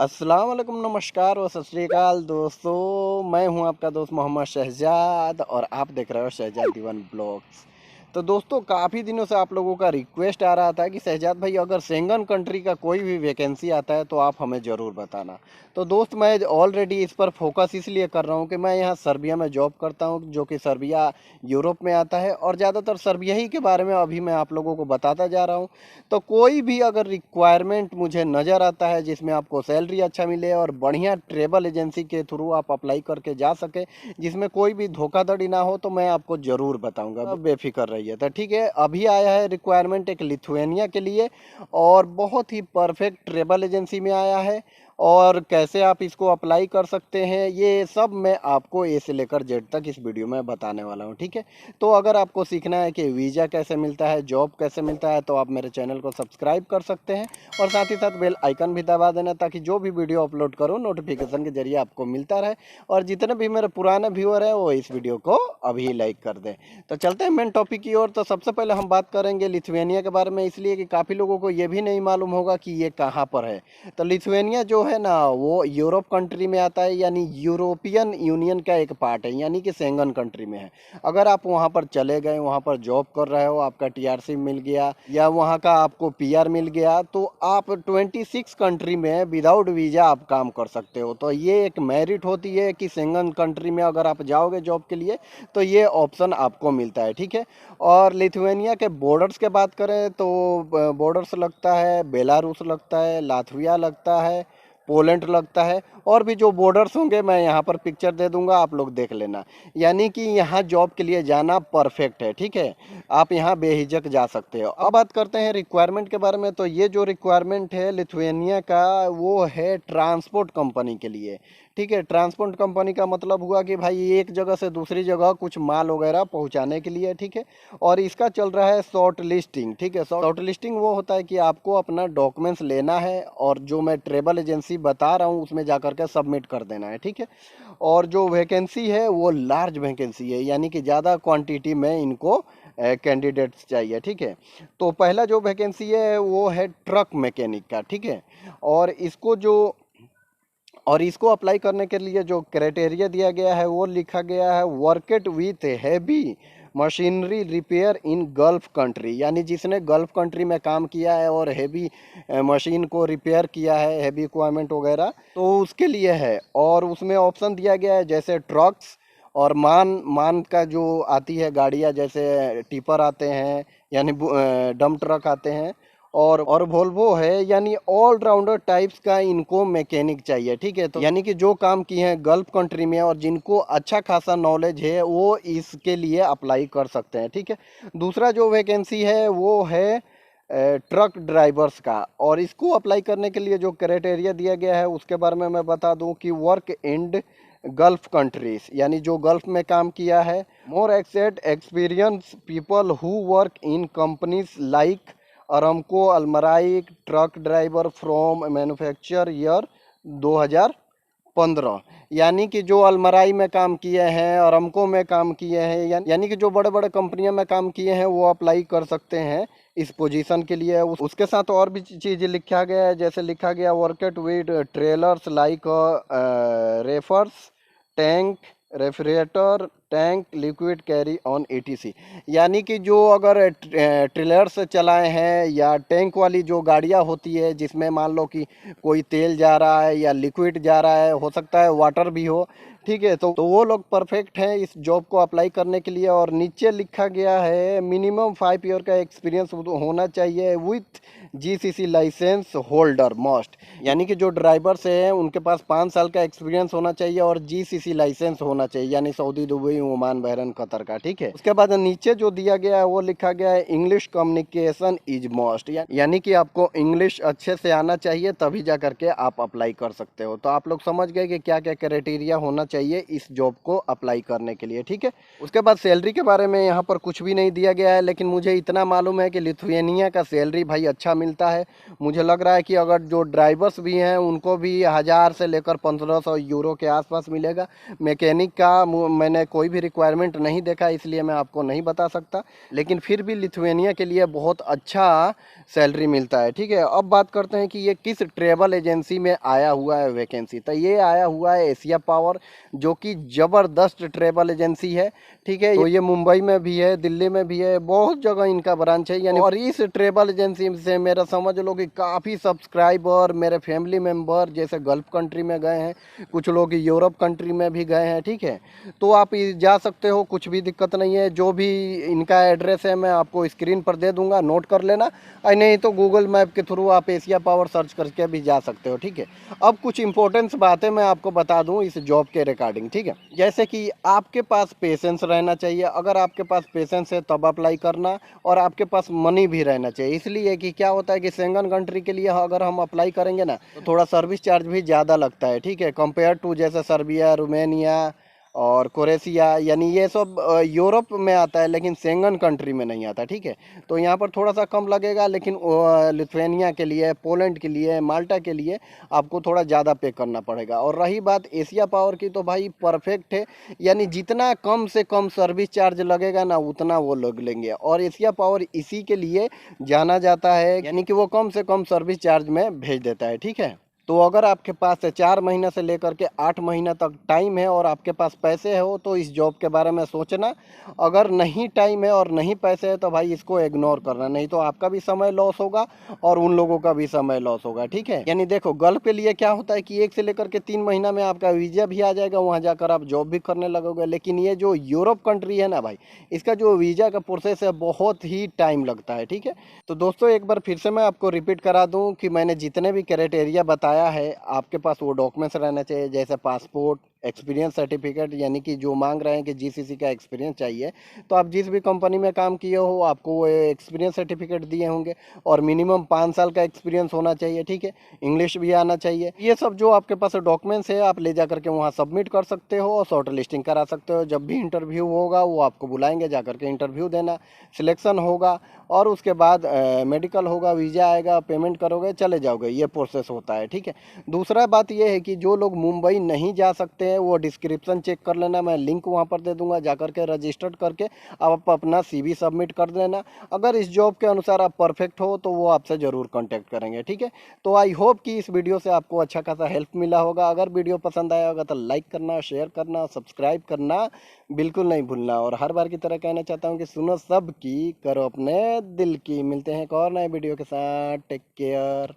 अस्सलाम वालेकुम, नमस्कार और सत श्री अकाल दोस्तों। मैं हूं आपका दोस्त मोहम्मद शहजाद और आप देख रहे हो शहजाद दीवान ब्लॉग्स। तो दोस्तों, काफ़ी दिनों से आप लोगों का रिक्वेस्ट आ रहा था कि शहजाद भाई अगर शेंगन कंट्री का कोई भी वैकेंसी आता है तो आप हमें ज़रूर बताना। तो दोस्त, मैं ऑलरेडी इस पर फोकस इसलिए कर रहा हूं कि मैं यहाँ सर्बिया में जॉब करता हूं, जो कि सर्बिया यूरोप में आता है, और ज़्यादातर सर्बिया ही के बारे में अभी मैं आप लोगों को बताता जा रहा हूं। तो कोई भी अगर रिक्वायरमेंट मुझे नज़र आता है जिसमें आपको सैलरी अच्छा मिले और बढ़िया ट्रेवल एजेंसी के थ्रू आप अप्लाई करके जा सके, जिसमें कोई भी धोखाधड़ी ना हो, तो मैं आपको ज़रूर बताऊंगा। अब बेफिक्र रहिए। तो ठीक है, अभी आया है रिक्वायरमेंट एक लिथुआनिया के लिए, और बहुत ही परफेक्ट ट्रेवल एजेंसी में आया है। और कैसे आप इसको अप्लाई कर सकते हैं, ये सब मैं आपको ए से लेकर जेड तक इस वीडियो में बताने वाला हूँ। ठीक है, तो अगर आपको सीखना है कि वीज़ा कैसे मिलता है, जॉब कैसे मिलता है, तो आप मेरे चैनल को सब्सक्राइब कर सकते हैं और साथ ही साथ बेल आइकन भी दबा देना, ताकि जो भी वीडियो अपलोड करूँ नोटिफिकेशन के जरिए आपको मिलता रहे। और जितने भी मेरे पुराने व्यूअर हैं वो इस वीडियो को अभी लाइक कर दें। तो चलते हैं मेन टॉपिक की ओर। तो सबसे पहले हम बात करेंगे लिथुआनिया के बारे में, इसलिए कि काफ़ी लोगों को ये भी नहीं मालूम होगा कि ये कहाँ पर है। तो लिथुआनिया जो है ना, वो यूरोप कंट्री में आता है, यानी यूरोपियन यूनियन का एक पार्ट है, यानी कि शेंगन कंट्री में है। अगर आप वहाँ पर चले गए, वहाँ पर जॉब कर रहे हो, आपका टीआरसी मिल गया या वहाँ का आपको पीआर मिल गया, तो आप 26 कंट्री में विदाउट वीज़ा आप काम कर सकते हो। तो ये एक मेरिट होती है कि शेंगन कंट्री में अगर आप जाओगे जॉब के लिए तो ये ऑप्शन आपको मिलता है। ठीक है, और लिथुआनिया के बॉर्डर्स के बात करें तो बॉर्डर्स लगता है बेलारूस, लगता है लातविया, लगता है पोलैंड, लगता है, और भी जो बॉर्डर्स होंगे मैं यहाँ पर पिक्चर दे दूंगा, आप लोग देख लेना। यानी कि यहाँ जॉब के लिए जाना परफेक्ट है। ठीक है, आप यहाँ बेहिचक जा सकते हो। अब बात करते हैं रिक्वायरमेंट के बारे में। तो ये जो रिक्वायरमेंट है लिथुआनिया का, वो है ट्रांसपोर्ट कंपनी के लिए। ठीक है, ट्रांसपोर्ट कंपनी का मतलब हुआ कि भाई एक जगह से दूसरी जगह कुछ माल वगैरह पहुँचाने के लिए। ठीक है, और इसका चल रहा है शॉर्ट लिस्टिंग। ठीक है, शॉर्ट लिस्टिंग वो होता है कि आपको अपना डॉक्यूमेंट्स लेना है और जो मैं ट्रेवल एजेंसी बता रहा हूँ उसमें जाकर के सबमिट कर देना है। ठीक है, और जो वैकेंसी है वो लार्ज वैकेंसी है, यानी कि ज़्यादा क्वांटिटी में इनको कैंडिडेट्स चाहिए। ठीक है, तो पहला जो वैकेंसी है वो है ट्रक मैकेनिक का। ठीक है, और इसको अप्लाई करने के लिए जो क्राइटेरिया दिया गया है वो लिखा गया है, worked with heavy machinery repair in gulf country, यानी जिसने गल्फ कंट्री में काम किया है और हैवी मशीन को रिपेयर किया है, हैवी इक्विपमेंट वगैरह, तो उसके लिए है। और उसमें ऑप्शन दिया गया है जैसे ट्रक्स और मान मान का जो आती है गाड़ियाँ, जैसे टिपर आते हैं, यानी डम ट्रक आते हैं, और वोल्वो है, यानी ऑलराउंडर टाइप्स का इनको मैकेनिक चाहिए। ठीक है, तो यानी कि जो काम किए हैं गल्फ कंट्री में और जिनको अच्छा खासा नॉलेज है वो इसके लिए अप्लाई कर सकते हैं। ठीक है, दूसरा जो वैकेंसी है वो है ट्रक ड्राइवर्स का, और इसको अप्लाई करने के लिए जो क्राइटेरिया दिया गया है उसके बारे में मैं बता दूं कि वर्क एंड गल्फ कंट्रीज, यानी जो गल्फ में काम किया है, more exact experience people who work in companies like Aramco Almarai, truck driver from manufacture year 2015, यानी कि जो अलमराई में काम किए हैं, अरामको में काम किए हैं, यानी कि जो बड़े बड़े कंपनियों में काम किए हैं वो अप्लाई कर सकते हैं इस पोजीशन के लिए। उसके साथ और भी चीज़ लिखा गया है, जैसे लिखा गया worked with trailers like reefers tank refrigerator tank liquid carry on ATC, यानी कि जो अगर ट्रेलर्स चलाए हैं या टैंक वाली जो गाड़ियां होती है जिसमें मान लो कि कोई तेल जा रहा है या लिक्विड जा रहा है, हो सकता है वाटर भी हो। ठीक है, तो वो लोग परफेक्ट हैं इस जॉब को अप्लाई करने के लिए। और नीचे लिखा गया है मिनिमम 5 ईयर का एक्सपीरियंस होना चाहिए with GCC licence holder must, यानी कि जो ड्राइवर्स हैं उनके पास 5 साल का एक्सपीरियंस होना चाहिए और जीसीसी लाइसेंस होना चाहिए, यानी सऊदी, दुबई, ओमान, बहरन, कतर का। ठीक है, उसके बाद नीचे जो दिया गया है वो लिखा गया है इंग्लिश कम्युनिकेशन इज मस्ट, यानी कि आपको इंग्लिश अच्छे से आना चाहिए, तभी जा करके आप अप्लाई कर सकते हो। तो आप लोग समझ गए कि क्या क्या क्राइटेरिया होना चाहिए इस जॉब को अप्लाई करने के लिए। ठीक है, उसके बाद सैलरी के बारे में यहाँ पर कुछ भी नहीं दिया गया है, लेकिन मुझे इतना मालूम है कि लिथुआनिया का सैलरी भाई अच्छा मिलता है। मुझे लग रहा है कि अगर जो ड्राइवर्स भी हैं उनको भी 1000 से लेकर 1500 यूरो के आसपास मिलेगा। मैकेनिक का मैंने कोई भी रिक्वायरमेंट नहीं देखा, इसलिए मैं आपको नहीं बता सकता। लेकिन फिर भी लिथुआनिया के लिए बहुत अच्छा सैलरी मिलता है, ठीक है। अब बात करते हैं कि ये किस ट्रेवल एजेंसी में आया हुआ है वैकेंसी। तो ये आया हुआ है एशिया पावर, जो कि ज़बरदस्त ट्रेवल एजेंसी है, ठीक है। तो ये मुंबई में भी है, दिल्ली में भी है, बहुत जगह इनका ब्रांच है यानी। और इस ट्रेवल एजेंसी से मेरा समझ लो कि काफ़ी सब्सक्राइबर मेरे फैमिली मेम्बर जैसे गल्फ कंट्री में गए हैं, कुछ लोग यूरोप कंट्री में भी गए हैं, ठीक है। तो आप जा सकते हो, कुछ भी दिक्कत नहीं है। जो भी इनका एड्रेस है मैं आपको स्क्रीन पर दे दूंगा, नोट कर लेना। और नहीं तो गूगल मैप के थ्रू आप एशिया पावर सर्च करके भी जा सकते हो, ठीक है। अब कुछ इंपॉर्टेंस बातें मैं आपको बता दूं इस जॉब के रिगार्डिंग, ठीक है। जैसे कि आपके पास पेशेंस रहना चाहिए, अगर आपके पास पेशेंस है तब अप्लाई करना, और आपके पास मनी भी रहना चाहिए। इसलिए कि क्या होता है कि शेंगन कंट्री के लिए अगर हम अप्लाई करेंगे ना, तो थोड़ा सर्विस चार्ज भी ज़्यादा लगता है, ठीक है, कंपेयर टू जैसे सर्बिया, रोमेनिया और क्रोएशिया, यानी ये सब यूरोप में आता है लेकिन शेंगन कंट्री में नहीं आता, ठीक है। तो यहाँ पर थोड़ा सा कम लगेगा, लेकिन लिथुआनिया के लिए, पोलैंड के लिए, माल्टा के लिए आपको थोड़ा ज़्यादा पे करना पड़ेगा। और रही बात एशिया पावर की, तो भाई परफेक्ट है, यानी जितना कम से कम सर्विस चार्ज लगेगा ना उतना वो लोग लेंगे। और एशिया पावर इसी के लिए जाना जाता है, यानी कि वो कम से कम सर्विस चार्ज में भेज देता है, ठीक है। तो अगर आपके पास 4 महीने से लेकर के 8 महीना तक टाइम है और आपके पास पैसे हो तो इस जॉब के बारे में सोचना। अगर नहीं टाइम है और नहीं पैसे है तो भाई इसको इग्नोर करना, नहीं तो आपका भी समय लॉस होगा और उन लोगों का भी समय लॉस होगा, ठीक है। यानी देखो गल्फ के लिए क्या होता है कि 1 से लेकर के 3 महीना में आपका वीजा भी आ जाएगा, वहाँ जाकर आप जॉब भी करने लगोगे। लेकिन ये जो यूरोप कंट्री है ना भाई, इसका जो वीजा का प्रोसेस है बहुत ही टाइम लगता है, ठीक है। तो दोस्तों एक बार फिर से मैं आपको रिपीट करा दूं कि मैंने जितने भी क्राइटेरिया बताया है, आपके पास वो डॉक्यूमेंट्स रहना चाहिए, जैसे पासपोर्ट, एक्सपीरियंस सर्टिफिकेट, यानी कि जो मांग रहे हैं कि जीसीसी का एक्सपीरियंस चाहिए, तो आप जिस भी कंपनी में काम किए हो आपको वो एक्सपीरियंस सर्टिफिकेट दिए होंगे। और मिनिमम 5 साल का एक्सपीरियंस होना चाहिए, ठीक है। इंग्लिश भी आना चाहिए। ये सब जो आपके पास डॉक्यूमेंट्स है आप ले जा करके वहाँ सबमिट कर सकते हो और शॉर्ट लिस्टिंग करा सकते हो। जब भी इंटरव्यू होगा वो आपको बुलाएंगे, जा करके इंटरव्यू देना, सिलेक्शन होगा और उसके बाद मेडिकल होगा, वीज़ा आएगा, पेमेंट करोगे, चले जाओगे। ये प्रोसेस होता है, ठीक है। दूसरा बात ये है कि जो लोग मुंबई नहीं जा सकते हैं वो डिस्क्रिप्शन चेक कर लेना, मैं लिंक वहाँ पर दे दूंगा, जा करके रजिस्टर्ड करके आप अपना सीवी सबमिट कर देना। अगर इस जॉब के अनुसार आप परफेक्ट हो तो वो आपसे ज़रूर कॉन्टैक्ट करेंगे, ठीक है। तो आई होप कि इस वीडियो से आपको अच्छा खासा हेल्प मिला होगा। अगर वीडियो पसंद आया होगा तो लाइक करना, शेयर करना, सब्सक्राइब करना बिल्कुल नहीं भूलना। और हर बार की तरह कहना चाहता हूँ कि सुनो सब की, करो अपने दिल की। मिलते हैं एक और नए वीडियो के साथ, टेक केयर।